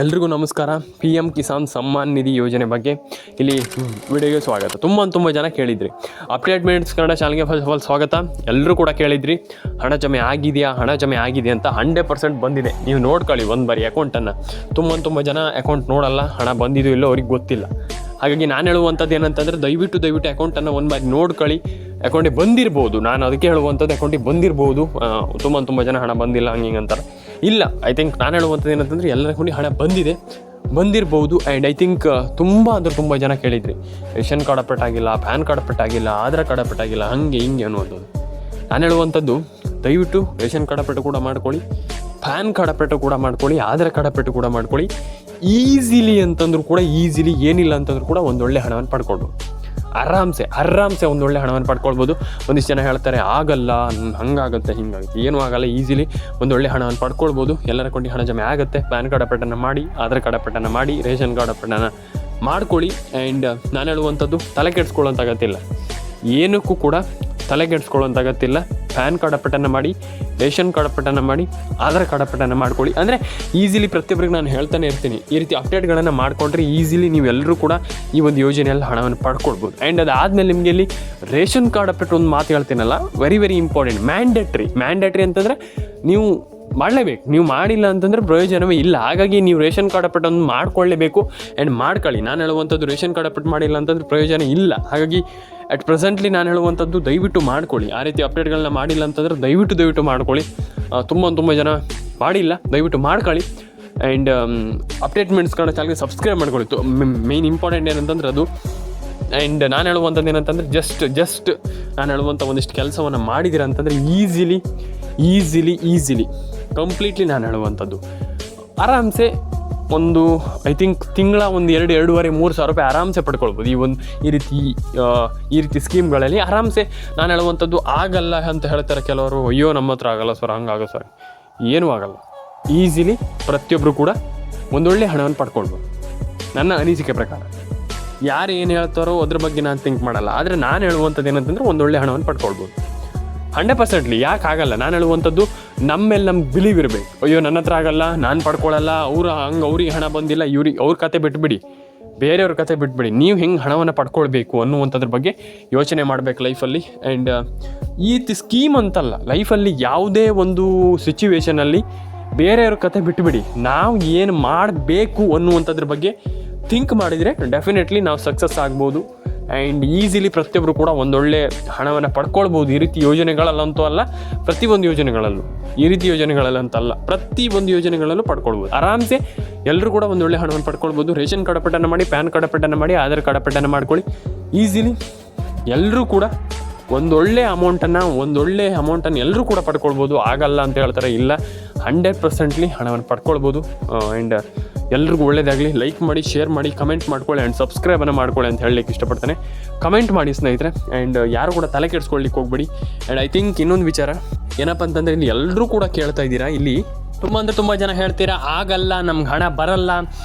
ಎಲ್ರಿಗೂ ನಮಸ್ಕಾರ. PM ಕಿಸಾನ್ ಸಮ್ಮಾನ್ ನಿಧಿ ಯೋಜನೆ ಬಗ್ಗೆ ಇಲ್ಲಿ ವಿಡಿಯೋಗೆ ಸ್ವಾಗತ. ತುಂಬ ಜನ ಕೇಳಿದ್ರಿ. ಅಪ್ಡೇಟ್ ಮಿನಿಟ್ಸ್ ಕನ್ನಡ ಚಾನಲ್ಗೆ ಫಸ್ಟ್ ಆಫ್ ಆಲ್ ಸ್ವಾಗತ. ಎಲ್ಲರೂ ಕೂಡ ಕೇಳಿದ್ರಿ ಹಣ ಜಮೆ ಆಗಿದೆಯಾ ಅಂತ. 100% ಬಂದಿದೆ. ನೀವು ನೋಡ್ಕೊಳ್ಳಿ ಒಂದು ಬಾರಿ ಅಕೌಂಟನ್ನು. ತುಂಬ ಜನ ಅಕೌಂಟ್ ನೋಡಲ್ಲ, ಹಣ ಬಂದಿದೆಯೋ ಇಲ್ಲೋ ಅವ್ರಿಗೆ ಗೊತ್ತಿಲ್ಲ. ಹಾಗಾಗಿ ನಾನು ಹೇಳುವಂಥದ್ದು ಏನಂತಂದರೆ ದಯವಿಟ್ಟು ಅಕೌಂಟನ್ನು ಒಂದು ಬಾರಿ ನೋಡ್ಕೊಳ್ಳಿ. ಅಕೌಂಟಿಗೆ ಬಂದಿರ್ಬೋದು, ನಾನು ಅದಕ್ಕೆ ಹೇಳುವಂಥದ್ದು ಅಕೌಂಟಿಗೆ ಬಂದಿರ್ಬೋದು. ತುಂಬ ಜನ ಹಣ ಬಂದಿಲ್ಲ ಹಂಗೆ ಅಂತಾರೆ. ಇಲ್ಲ, ಐ ಥಿಂಕ್ ನಾನು ಹೇಳುವಂಥದ್ದು ಏನಂತಂದರೆ ಎಲ್ಲರ ಅಕೌಂಟಿಗೆ ಹಣ ಬಂದಿರ್ಬೋದು. ಆ್ಯಂಡ್ ಐ ಥಿಂಕ್ ತುಂಬ ಜನ ಕೇಳಿದ್ರಿ ರೇಷನ್ ಕಾರ್ಡ್ ಅಪ್ಡೇಟ್ ಆಗಿಲ್ಲ, ಪ್ಯಾನ್ ಕಾರ್ಡ್ ಅಪ್ಡೇಟ್ ಆಗಿಲ್ಲ, ಆಧಾರ್ ಕಾರ್ಡ್ ಅಪ್ಡೇಟ್ ಆಗಿಲ್ಲ, ಹಾಗೆ ಹಿಂಗೆ ಅನ್ನುವಂಥದ್ದು. ನಾನು ಹೇಳುವಂಥದ್ದು ದಯವಿಟ್ಟು ರೇಷನ್ ಕಾರ್ಡ್ ಅಪ್ಡೇಟ್ ಕೂಡ ಮಾಡ್ಕೊಳ್ಳಿ, ಪ್ಯಾನ್ ಕಾರ್ಡ್ ಅಪ್ಡೇಟ್ ಕೂಡ ಮಾಡ್ಕೊಳ್ಳಿ, ಆಧಾರ್ ಕಾರ್ಡ್ ಅಪ್ಡೇಟ್ ಕೂಡ ಮಾಡ್ಕೊಳ್ಳಿ. ಈಸಿಲಿ ಅಂತಂದ್ರೂ ಕೂಡ ಏನಿಲ್ಲ ಅಂತಂದ್ರೂ ಕೂಡ ಒಂದೊಳ್ಳೆ ಹಣವನ್ನು ಪಡ್ಕೊಳ್ಬೋದು. ಆರಾಮ್ಸೆ ಒಂದೊಳ್ಳೆ ಹಣವನ್ನು ಪಡ್ಕೊಳ್ಬೋದು. ಒಂದಿಷ್ಟು ಜನ ಹೇಳ್ತಾರೆ ಆಗಲ್ಲ, ಹಂಗಾಗುತ್ತೆ ಹಿಂಗಾಗುತ್ತೆ. ಏನೂ ಆಗಲ್ಲ, ಈಸಿಲಿ ಒಂದೊಳ್ಳೆ ಹಣವನ್ನು ಪಡ್ಕೊಳ್ಬೋದು. ಎಲ್ಲರ ಕೊಂಡು ಹಣ ಜಮೆ ಆಗುತ್ತೆ. ಪ್ಯಾನ್ ಕಾರ್ಡ್ ಅಪ್ಡೇಟನ್ನು ಮಾಡಿ, ಆಧಾರ್ ಕಾರ್ಡ್ ಅಪ್ಡೇಟನ್ನು ಮಾಡಿ, ರೇಷನ್ ಕಾರ್ಡ್ ಅಪ್ಡೇಟನ್ನು ಮಾಡ್ಕೊಳ್ಳಿ. ಆ್ಯಂಡ್ ನಾನು ಹೇಳುವಂಥದ್ದು ತಲೆ ಕೆಡಿಸ್ಕೊಳ್ಳೋಂಥ ಅಗತ್ಯಿಲ್ಲ, ಏನಕ್ಕೂ ಕೂಡ ತಲೆ ಕೆಡಿಸ್ಕೊಳ್ಳೋಂಥ ಅಗತ್ಯಿಲ್ಲ. ಪ್ಯಾನ್ ಕಾರ್ಡ್ ಅಪ್ಡೇಟನ್ನು ಮಾಡಿ, ರೇಷನ್ ಕಾರ್ಡ್ ಅಪ್ಡೇಟನ್ನು ಮಾಡಿ, ಆಧಾರ್ ಕಾರ್ಡ್ ಅಪ್ಡೇಟನ್ನು ಮಾಡ್ಕೊಳ್ಳಿ. ಅಂದರೆ ಈಸಿಲಿ ಪ್ರತಿಯೊಬ್ಬರಿಗೆ ನಾನು ಹೇಳ್ತಾನೆ ಇರ್ತೀನಿ, ಈ ರೀತಿ ಅಪ್ಡೇಟ್ಗಳನ್ನು ಮಾಡಿಕೊಂಡ್ರೆ ಈಸಿಲಿ ನೀವೆಲ್ಲರೂ ಕೂಡ ಈ ಒಂದು ಯೋಜನೆಯಲ್ಲಿ ಹಣವನ್ನು ಪಡ್ಕೊಳ್ಬೋದು. ಆ್ಯಂಡ್ ಅದಾದಮೇಲೆ ನಿಮಗೆ ಇಲ್ಲಿ ರೇಷನ್ ಕಾರ್ಡ್ ಅಪ್ಡೇಟ್ ಒಂದು ಮಾತು ಹೇಳ್ತೀನಲ್ಲ, ವೆರಿ ಇಂಪಾರ್ಟೆಂಟ್. ಮ್ಯಾಂಡೇಟ್ರಿ ಅಂತಂದರೆ ನೀವು ಮಾಡಲೇಬೇಕು. ನೀವು ಮಾಡಿಲ್ಲ ಅಂತಂದರೆ ಪ್ರಯೋಜನವೇ ಇಲ್ಲ. ಹಾಗಾಗಿ ನೀವು ರೇಷನ್ ಕಾರ್ಡ್ ಅಪ್ಡೇಟ್ ಒಂದು ಮಾಡ್ಕೊಳ್ಳೇಬೇಕು ಆ್ಯಂಡ್ ಮಾಡ್ಕೊಳ್ಳಿ. ನಾನು ಹೇಳುವಂಥದ್ದು ರೇಷನ್ ಕಾರ್ಡ್ ಅಪ್ಡೇಟ್ ಮಾಡಿಲ್ಲ ಅಂತಂದರೆ ಪ್ರಯೋಜನ ಇಲ್ಲ. ಹಾಗಾಗಿ ಅಟ್ ಪ್ರೆಸೆಂಟ್ಲಿ ನಾನು ಹೇಳುವಂಥದ್ದು ದಯವಿಟ್ಟು ಮಾಡ್ಕೊಳ್ಳಿ. ಆ ರೀತಿ ಅಪ್ಡೇಟ್ಗಳನ್ನ ಮಾಡಿಲ್ಲ ಅಂತಂದರೆ ದಯವಿಟ್ಟು ಮಾಡ್ಕೊಳ್ಳಿ. ತುಂಬ ಜನ ಮಾಡಿಲ್ಲ, ದಯವಿಟ್ಟು ಮಾಡ್ಕೊಳ್ಳಿ. ಆ್ಯಂಡ್ ಅಪ್ಡೇಟ್ ಮಿನಿಟ್ಸ್ ಕನ್ನಡ ಚಾನಲ್ಗೆ ಸಬ್ಸ್ಕ್ರೈಬ್ ಮಾಡ್ಕೊಳ್ಳಿ. ಮೇನ್ ಇಂಪಾರ್ಟೆಂಟ್ ಏನಂತಂದ್ರೆ ಅದು. ಆ್ಯಂಡ್ ನಾನು ಹೇಳುವಂಥದ್ದು ಏನಂತಂದರೆ ಜಸ್ಟ್ ನಾನು ಹೇಳುವಂಥ ಒಂದಿಷ್ಟು ಕೆಲಸವನ್ನು ಮಾಡಿದ್ದೀರ ಅಂತಂದರೆ ಈಸಿಲಿ ಕಂಪ್ಲೀಟ್ಲಿ ನಾನು ಹೇಳುವಂಥದ್ದು ಆರಾಮ್ಸೆ ಒಂದು ಐ ಥಿಂಕ್ ತಿಂಗಳ ಒಂದು 2-2.5-3 ಸಾವಿರ ರೂಪಾಯಿ ಆರಾಮ್ಸೆ ಪಡ್ಕೊಳ್ಬೋದು. ಈ ರೀತಿ ಸ್ಕೀಮ್ಗಳಲ್ಲಿ ಆರಾಮ್ಸೆ. ನಾನು ಹೇಳುವಂಥದ್ದು ಆಗಲ್ಲ ಅಂತ ಹೇಳ್ತಾರೆ ಕೆಲವರು, ಅಯ್ಯೋ ನಮ್ಮ ಹತ್ರ ಆಗಲ್ಲ ಸರ್, ಹಂಗಾಗೋ ಸರ್, ಏನೂ ಆಗಲ್ಲ. ಈಸಿಲಿ ಪ್ರತಿಯೊಬ್ಬರು ಕೂಡ ಒಂದೊಳ್ಳೆ ಹಣವನ್ನು ಪಡ್ಕೊಳ್ಬೋದು. ನನ್ನ ಅನಿಸಿಕೆ ಪ್ರಕಾರ ಯಾರು ಏನು ಹೇಳ್ತಾರೋ ಅದ್ರ ಬಗ್ಗೆ ನಾನು ಥಿಂಕ್ ಮಾಡಲ್ಲ. ಆದರೆ ನಾನು ಹೇಳುವಂಥದ್ದು ಏನಂತಂದರೆ ಒಂದೊಳ್ಳೆ ಹಣವನ್ನು ಪಡ್ಕೊಳ್ಬೋದು 100%. ಯಾಕೆ ಆಗಲ್ಲ? ನಾನು ಹೇಳುವಂಥದ್ದು ನಮ್ಗೆ ಬಿಲೀವ್ ಇರಬೇಕು. ಅಯ್ಯೋ ನನ್ನ ಹತ್ರ ಆಗಲ್ಲ, ನಾನು ಪಡ್ಕೊಳ್ಳಲ್ಲ, ಅವ್ರಿಗೆ ಹಣ ಬಂದಿಲ್ಲ, ಅವ್ರ ಕತೆ ಬಿಟ್ಬಿಡಿ, ಬೇರೆಯವ್ರ ಕತೆ ಬಿಟ್ಬಿಡಿ. ನೀವು ಹೆಂಗೆ ಹಣವನ್ನು ಪಡ್ಕೊಳ್ಬೇಕು ಅನ್ನುವಂಥದ್ರ ಬಗ್ಗೆ ಯೋಚನೆ ಮಾಡಬೇಕು ಲೈಫಲ್ಲಿ. ಆ್ಯಂಡ್ ಈ ಸ್ಕೀಮ್ ಅಂತಲ್ಲ, ಲೈಫಲ್ಲಿ ಯಾವುದೇ ಒಂದು ಸಿಚುವೇಷನಲ್ಲಿ ಬೇರೆಯವ್ರ ಕತೆ ಬಿಟ್ಬಿಡಿ. ನಾವು ಏನು ಮಾಡಬೇಕು ಅನ್ನುವಂಥದ್ರ ಬಗ್ಗೆ ಥಿಂಕ್ ಮಾಡಿದರೆ ಡೆಫಿನೆಟ್ಲಿ ನಾವು ಸಕ್ಸಸ್ ಆಗ್ಬೋದು. ಆ್ಯಂಡ್ ಈಸಿಲಿ ಪ್ರತಿಯೊಬ್ಬರು ಕೂಡ ಒಂದೊಳ್ಳೆ ಹಣವನ್ನು ಪಡ್ಕೊಳ್ಬೋದು. ಈ ರೀತಿ ಯೋಜನೆಗಳಲ್ಲಂತೂ ಅಲ್ಲ, ಪ್ರತಿಯೊಂದು ಯೋಜನೆಗಳಲ್ಲೂ, ಈ ರೀತಿ ಯೋಜನೆಗಳಲ್ಲಂತಲ್ಲ, ಪ್ರತಿಯೊಂದು ಯೋಜನೆಗಳಲ್ಲೂ ಪಡ್ಕೊಳ್ಬೋದು ಆರಾಮ್ಸೆ. ಎಲ್ಲರೂ ಕೂಡ ಒಂದೊಳ್ಳೆ ಹಣವನ್ನು ಪಡ್ಕೊಳ್ಬೋದು. ರೇಷನ್ ಕಾರ್ಡ್ ಅಪ್ಡೇಟನ್ನು ಮಾಡಿ, ಪ್ಯಾನ್ ಕಾರ್ಡ್ ಅಪ್ಡೇಟನ್ನು ಮಾಡಿ, ಆಧಾರ್ ಕಾರ್ಡ್ ಅಪ್ಡೇಟನ್ನು ಮಾಡ್ಕೊಳ್ಳಿ. ಈಸಿಲಿ ಎಲ್ಲರೂ ಕೂಡ ಒಂದೊಳ್ಳೆ ಅಮೌಂಟನ್ನು ಎಲ್ಲರೂ ಕೂಡ ಪಡ್ಕೊಳ್ಬೋದು. ಆಗಲ್ಲ ಅಂತ ಹೇಳ್ತಾರೆ, ಇಲ್ಲ, 100% ಹಣವನ್ನು ಪಡ್ಕೊಳ್ಬೋದು. ಆ್ಯಂಡ್ ಎಲ್ರಿಗೂ ಒಳ್ಳೆಯದಾಗಲಿ. ಲೈಕ್ ಮಾಡಿ, ಶೇರ್ ಮಾಡಿ, ಕಮೆಂಟ್ ಮಾಡ್ಕೊಳ್ಳಿ ಆ್ಯಂಡ್ ಸಬ್ಸ್ಕ್ರೈಬನ್ನು ಮಾಡ್ಕೊಳ್ಳಿ ಅಂತ ಹೇಳಲಿಕ್ಕೆ ಇಷ್ಟಪಡ್ತಾನೆ. ಕಮೆಂಟ್ ಮಾಡಿ ಸ್ನೇಹಿತರೆ. ಆ್ಯಂಡ್ ಯಾರು ಕೂಡ ತಲೆ ಕೆಡಿಸ್ಕೊಳ್ಳಿಕ್ಕೆ ಹೋಗ್ಬೇಡಿ. ಆ್ಯಂಡ್ ಐ ಥಿಂಕ್ ಇನ್ನೊಂದು ವಿಚಾರ ಏನಪ್ಪ ಅಂತಂದರೆ, ಇಲ್ಲಿ ಎಲ್ಲರೂ ಕೂಡ ಕೇಳ್ತಾ ಇದ್ದೀರಾ, ಇಲ್ಲಿ ತುಂಬ ಜನ ಹೇಳ್ತೀರಾ ಆಗಲ್ಲ, ನಮ್ಗೆ ಹಣ ಬರಲ್ಲ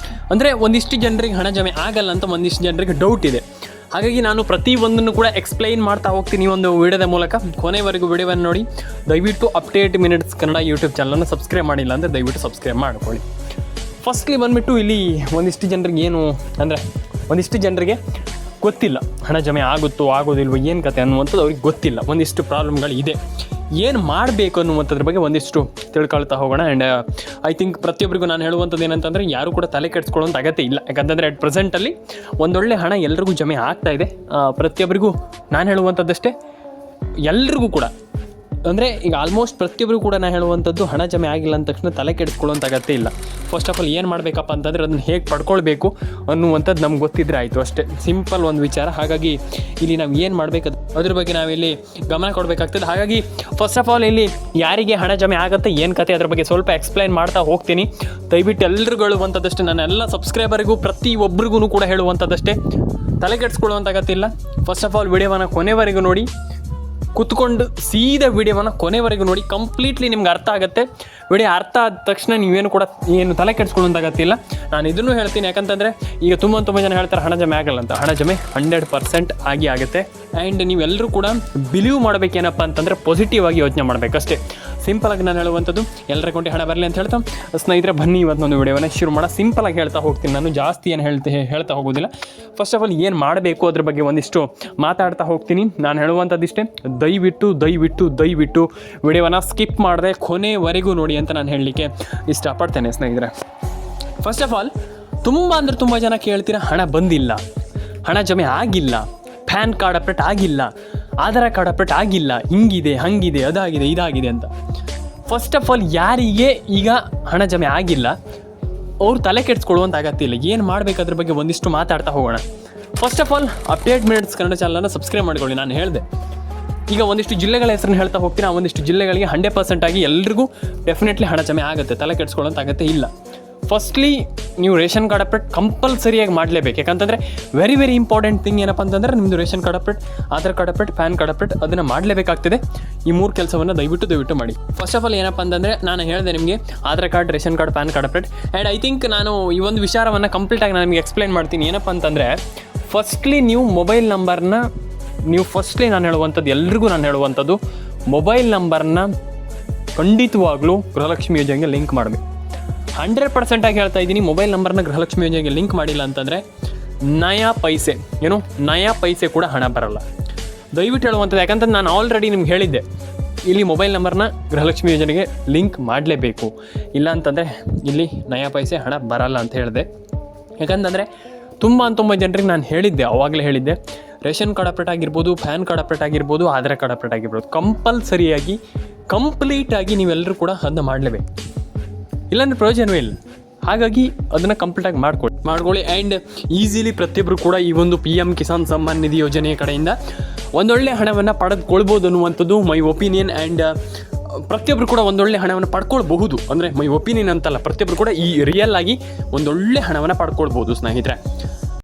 ಅಂದರೆ. ಒಂದಿಷ್ಟು ಜನರಿಗೆ ಹಣ ಜಮೆ ಆಗಲ್ಲ ಅಂತ ಒಂದಿಷ್ಟು ಜನರಿಗೆ ಡೌಟ್ ಇದೆ. ಹಾಗಾಗಿ ನಾನು ಪ್ರತಿಯೊಂದನ್ನು ಕೂಡ ಎಕ್ಸ್ಪ್ಲೈನ್ ಮಾಡ್ತಾ ಹೋಗ್ತೀನಿ ಒಂದು ವಿಡಿಯೋದ ಮೂಲಕ. ಕೊನೆವರೆಗೂ ವಿಡಿಯೋವನ್ನು ನೋಡಿ. ದಯವಿಟ್ಟು ಅಪ್ಡೇಟ್ ಮಿನಿಟ್ಸ್ ಕನ್ನಡ ಯೂಟ್ಯೂಬ್ ಚಾನಲನ್ನು ಸಬ್ಸ್ಕ್ರೈಬ್ ಮಾಡಿಲ್ಲ ಅಂದರೆ ದಯವಿಟ್ಟು ಸಬ್ಸ್ಕ್ರೈಬ್ ಮಾಡ್ಕೊಳ್ಳಿ. ಫಸ್ಟ್ಲಿ ಬಂದುಬಿಟ್ಟು ಇಲ್ಲಿ ಒಂದಿಷ್ಟು ಜನರಿಗೆ ಗೊತ್ತಿಲ್ಲ ಹಣ ಜಮೆ ಆಗೋದಿಲ್ವೋ ಏನು ಕತೆ ಅನ್ನುವಂಥದ್ದು ಅವ್ರಿಗೆ ಗೊತ್ತಿಲ್ಲ. ಒಂದಿಷ್ಟು ಪ್ರಾಬ್ಲಮ್ಗಳು ಇದೆ. ಏನು ಮಾಡಬೇಕು ಅನ್ನುವಂಥದ್ರ ಬಗ್ಗೆ ಒಂದಿಷ್ಟು ತಿಳ್ಕೊಳ್ತಾ ಹೋಗೋಣ. ಆ್ಯಂಡ್ ಐ ಥಿಂಕ್ ಪ್ರತಿಯೊಬ್ಬರಿಗೂ ನಾನು ಹೇಳುವಂಥದ್ದು ಏನಂತಂದರೆ, ಯಾರು ಕೂಡ ತಲೆ ಕೆಡಿಸ್ಕೊಳ್ಳೋಂಥ ಅಗತ್ಯ ಇಲ್ಲ. ಯಾಕಂತಂದರೆ ಅಟ್ ಪ್ರೆಸೆಂಟಲ್ಲಿ ಒಂದೊಳ್ಳೆ ಹಣ ಎಲ್ರಿಗೂ ಜಮೆ ಆಗ್ತಾಯಿದೆ. ಪ್ರತಿಯೊಬ್ಬರಿಗೂ ನಾನು ಹೇಳುವಂಥದ್ದಷ್ಟೇ, ಎಲ್ರಿಗೂ ಕೂಡ ಅಂದರೆ ಈಗ ಆಲ್ಮೋಸ್ಟ್ ಪ್ರತಿಯೊಬ್ಬರು ಕೂಡ ನಾನು ಹೇಳುವಂಥದ್ದು ಹಣ ಜಮೆ ಆಗಿಲ್ಲ ಅಂದ ತಕ್ಷಣ ತಲೆ ಕೆಡಿಸ್ಕೊಳ್ಳೋಂಥ ಅಗತ್ಯ ಇಲ್ಲ. ಫಸ್ಟ್ ಆಫ್ ಆಲ್ ಏನು ಮಾಡಬೇಕಪ್ಪ ಅಂತಂದರೆ ಅದನ್ನು ಹೇಗೆ ಪಡ್ಕೊಳ್ಬೇಕು ಅನ್ನುವಂಥದ್ದು ನಮ್ಗೆ ಗೊತ್ತಿದ್ರೆ ಆಯಿತು, ಅಷ್ಟೇ. ಸಿಂಪಲ್ ಒಂದು ವಿಚಾರ. ಹಾಗಾಗಿ ಇಲ್ಲಿ ನಾವು ಏನು ಮಾಡಬೇಕು ಅದ್ರ ಬಗ್ಗೆ ನಾವಿಲ್ಲಿ ಗಮನ ಕೊಡಬೇಕಾಗ್ತದೆ. ಹಾಗಾಗಿ ಫಸ್ಟ್ ಆಫ್ ಆಲ್ ಇಲ್ಲಿ ಯಾರಿಗೆ ಹಣ ಜಮೆ ಆಗುತ್ತೆ, ಏನು ಕತೆ, ಅದ್ರ ಬಗ್ಗೆ ಸ್ವಲ್ಪ ಎಕ್ಸ್ಪ್ಲೈನ್ ಮಾಡ್ತಾ ಹೋಗ್ತೀನಿ. ದಯವಿಟ್ಟು ಎಲ್ಲರಿಗೂ ಹೇಳುವಂಥದ್ದಷ್ಟೇ, ನನ್ನೆಲ್ಲ ಸಬ್ಸ್ಕ್ರೈಬರಿಗೂ ಪ್ರತಿಯೊಬ್ಬರಿಗೂ ಕೂಡ ಹೇಳುವಂಥದ್ದಷ್ಟೇ, ತಲೆ ಕೆಡಿಸ್ಕೊಳ್ಳುವಂಥ ಅಗತ್ಯ ಇಲ್ಲ. ಫಸ್ಟ್ ಆಫ್ ಆಲ್ ವಿಡಿಯೋವನ್ನು ಕೊನೆವರೆಗೂ ನೋಡಿ, ಕುತ್ಕೊಂಡು ಸೀದಾ ವಿಡಿಯೋವನ್ನು ಕೊನೆವರೆಗೂ ನೋಡಿ. ಕಂಪ್ಲೀಟ್ಲಿ ನಿಮ್ಗೆ ಅರ್ಥ ಆಗುತ್ತೆ. ವಿಡಿಯೋ ಅರ್ಥ ಆದ ತಕ್ಷಣ ನೀವೇನು ಕೂಡ ತಲೆ ಕೆಡಿಸ್ಕೊಳ್ಳೋಂತಾಗತ್ತಿಲ್ಲ. ನಾನು ಇದನ್ನು ಹೇಳ್ತೀನಿ, ಯಾಕಂತಂದರೆ ಈಗ ತುಂಬ ಜನ ಹೇಳ್ತಾರೆ ಹಣ ಜಮೆ ಆಗಲ್ಲ ಅಂತ. ಹಣ ಜಮೆ 100% ಆಗುತ್ತೆ. ಆ್ಯಂಡ್ ನೀವೆಲ್ಲರೂ ಕೂಡ ಬಿಲೀವ್ ಮಾಡಬೇಕೇನಪ್ಪ ಅಂತಂದರೆ ಪಾಸಿಟಿವ್ ಆಗಿ ಯೋಚನೆ ಮಾಡಬೇಕಷ್ಟೇ. ಸಿಂಪಲಾಗಿ ನಾನು ಹೇಳುವಂಥದ್ದು ಎಲ್ಲರ ಅಕೌಂಟಿಗೆ ಹಣ ಬರಲಿ ಅಂತ ಹೇಳ್ತಾ ಸ್ನೇಹಿತರೆ ಬನ್ನಿ ಇವತ್ತೊಂದು ವಿಡಿಯೋವನ್ನು ಶುರು ಮಾಡೋಣ. ಸಿಂಪಲಾಗಿ ಹೇಳ್ತಾ ಹೋಗ್ತೀನಿ, ನಾನು ಜಾಸ್ತಿ ಏನು ಹೇಳ್ತಾ ಹೋಗೋದಿಲ್ಲ. ಫಸ್ಟ್ ಆಫ್ ಆಲ್ ಏನು ಮಾಡಬೇಕು ಅದ್ರ ಬಗ್ಗೆ ಒಂದಿಷ್ಟು ಮಾತಾಡ್ತಾ ಹೋಗ್ತೀನಿ. ನಾನು ಹೇಳುವಂಥದ್ದಿಷ್ಟೇ, ದಯವಿಟ್ಟು ವಿಡಿಯೋವನ್ನು ಸ್ಕಿಪ್ ಮಾಡದೆ ಕೊನೆವರೆಗೂ ನೋಡಿ ಅಂತ ನಾನು ಹೇಳಲಿಕ್ಕೆ ಇಷ್ಟಪಡ್ತೇನೆ ಸ್ನೇಹಿತರೆ. ಫಸ್ಟ್ ಆಫ್ ಆಲ್ ತುಂಬ ಜನ ಕೇಳ್ತೀರಾ, ಹಣ ಬಂದಿಲ್ಲ, ಹಣ ಜಮೆ ಆಗಿಲ್ಲ, ಪ್ಯಾನ್ ಕಾರ್ಡ್ ಅಪ್ಡೇಟ್ ಆಗಿಲ್ಲ, ಆಧಾರ್ ಕಾರ್ಡ್ ಅಪ್ಡೇಟ್ ಆಗಿಲ್ಲ, ಹಿಂಗಿದೆ ಹಂಗಿದೆ ಅದಾಗಿದೆ ಇದಾಗಿದೆ ಅಂತ. ಫಸ್ಟ್ ಆಫ್ ಆಲ್ ಯಾರಿಗೆ ಈಗ ಹಣ ಜಮೆ ಆಗಿಲ್ಲ ಅವ್ರು ತಲೆ ಕೆಡಿಸ್ಕೊಳ್ಳುವಂಥ ಅಗತ್ಯ ಇಲ್ಲ. ಏನು ಮಾಡಬೇಕಾದ್ರ ಬಗ್ಗೆ ಒಂದಿಷ್ಟು ಮಾತಾಡ್ತಾ ಹೋಗೋಣ. First of all update minutes Kannada ಚಾನಲನ್ನು ಸಬ್ಸ್ಕ್ರೈಬ್ ಮಾಡ್ಕೊಳ್ಳಿ. ನಾನು ಹೇಳಿದೆ ಈಗ ಒಂದಿಷ್ಟು ಜಿಲ್ಲೆಗಳ ಹೆಸರನ್ನು ಹೇಳ್ತಾ ಹೋಗ್ತೀನಿ. ಆ ಒಂದಿಷ್ಟು ಜಿಲ್ಲೆಗಳಿಗೆ 100% ಆಗಿ ಎಲ್ರಿಗೂ ಡೆಫಿನೆಟ್ಲಿ ಹಣ ಜಮೆ ಆಗುತ್ತೆ, ತಲೆ ಕೆಡಿಸ್ಕೊಳ್ಳೋಂಥ ಅಗತ್ಯ ಇಲ್ಲ. ಫಸ್ಟ್ಲಿ ನೀವು ರೇಷನ್ ಕಾರ್ಡ್ ಅಪ್ಡೇಟ್ ಕಂಪಲ್ಸರಿಯಾಗಿ ಮಾಡಲೇಬೇಕು. ಯಾಕಂತಂದರೆ ವೆರಿ ಇಂಪಾರ್ಟೆಂಟ್ ಥಿಂಗ್ ಏನಪ್ಪ ಅಂತಂದರೆ ನಿಮ್ಮದು ration card update, Aadhaar card update, PAN card update ಅದನ್ನು ಮಾಡಲೇಬೇಕಾಗ್ತದೆ. ಈ 3 ಕೆಲಸವನ್ನು ದಯವಿಟ್ಟು ಮಾಡಿ. ಫಸ್ಟ್ ಆಫ್ ಆಲ್ ಏನಪ್ಪ ಅಂತಂದರೆ ನಾನು ಹೇಳಿದೆ ನಿಮಗೆ Aadhaar card, ration card, PAN card update. And I think ನಾನು ಈ ಒಂದು ವಿಚಾರವನ್ನು ಕಂಪ್ಲೀಟಾಗಿ ನಾನು ನಿಮಗೆ ಎಕ್ಸ್ಪ್ಲೈನ್ ಮಾಡ್ತೀನಿ. ಏನಪ್ಪ ಅಂತಂದರೆ ಫಸ್ಟ್ಲಿ ನೀವು ಮೊಬೈಲ್ ನಂಬರ್ನ ನಾನು ಹೇಳುವಂಥದ್ದು ಎಲ್ರಿಗೂ ನಾನು ಹೇಳುವಂಥದ್ದು ಮೊಬೈಲ್ ನಂಬರ್ನ ಖಂಡಿತವಾಗ್ಲೂ ಗೃಹಲಕ್ಷ್ಮಿ ಯೋಜನೆಗೆ ಲಿಂಕ್ ಮಾಡಬೇಕು. 100% ಆಗಿ ಹೇಳ್ತಾ ಇದ್ದೀನಿ. ಮೊಬೈಲ್ ನಂಬರ್ನ ಗೃಹಲಕ್ಷ್ಮಿ ಯೋಜನೆಗೆ ಲಿಂಕ್ ಮಾಡಿಲ್ಲ ಅಂತಂದರೆ ನಯಾ ಪೈಸೆ ಕೂಡ ಹಣ ಬರಲ್ಲ. ದಯವಿಟ್ಟು ಹೇಳುವಂಥದ್ದು, ಯಾಕಂತಂದ್ರೆ ನಾನು ಆಲ್ರೆಡಿ ನಿಮ್ಗೆ ಹೇಳಿದ್ದೆ, ಇಲ್ಲಿ ಮೊಬೈಲ್ ನಂಬರ್ನ ಗೃಹಲಕ್ಷ್ಮಿ ಯೋಜನೆಗೆ ಲಿಂಕ್ ಮಾಡಲೇಬೇಕು, ಇಲ್ಲ ಅಂತಂದರೆ ಇಲ್ಲಿ ನಯಾ ಪೈಸೆ ಹಣ ಬರಲ್ಲ ಅಂತ ಹೇಳಿದೆ. ಯಾಕಂತಂದರೆ ತುಂಬ ಜನರಿಗೆ ನಾನು ಹೇಳಿದ್ದೆ, ಆವಾಗಲೇ ಹೇಳಿದ್ದೆ, ರೇಷನ್ ಕಾರ್ಡ್ ಅಪ್ಡೇಟ್ ಆಗಿರ್ಬೋದು, ಪ್ಯಾನ್ ಕಾರ್ಡ್ ಅಪ್ಡೇಟ್ ಆಗಿರ್ಬೋದು, ಆಧಾರ್ ಕಾರ್ಡ್ ಅಪ್ಡೇಟ್ ಆಗಿರ್ಬೋದು, ಕಂಪಲ್ಸರಿಯಾಗಿ ಕಂಪ್ಲೀಟಾಗಿ ನೀವೆಲ್ಲರೂ ಕೂಡ ಅದನ್ನ ಮಾಡಲೇಬೇಕು, ಇಲ್ಲಾಂದರೆ ಪ್ರಯೋಜನವೇ ಇಲ್ಲ. ಹಾಗಾಗಿ ಅದನ್ನು ಕಂಪ್ಲೀಟಾಗಿ ಮಾಡ್ಕೊಳ್ಳಿ. ಆ್ಯಂಡ್ ಈಸಿಲಿ ಪ್ರತಿಯೊಬ್ಬರು ಕೂಡ ಈ ಒಂದು PM ಕಿಸಾನ್ ಸಮ್ಮಾನ್ ನಿಧಿ ಯೋಜನೆಯ ಕಡೆಯಿಂದ ಒಂದೊಳ್ಳೆ ಹಣವನ್ನು ಪಡೆದುಕೊಳ್ಬೋದು ಅನ್ನುವಂಥದ್ದು ಮೈ ಒಪಿನಿಯನ್. ಆ್ಯಂಡ್ ಪ್ರತಿಯೊಬ್ಬರು ಕೂಡ ಒಂದೊಳ್ಳೆ ಹಣವನ್ನು ಪಡ್ಕೊಳ್ಬಹುದು, ಅಂದರೆ ಮೈ ಒಪಿನಿಯನ್ ಅಂತಲ್ಲ, ಪ್ರತಿಯೊಬ್ಬರು ಕೂಡ ಈ ರಿಯಲ್ ಆಗಿ ಒಂದೊಳ್ಳೆ ಹಣವನ್ನು ಪಡ್ಕೊಳ್ಬೋದು ಸ್ನೇಹಿತರೆ.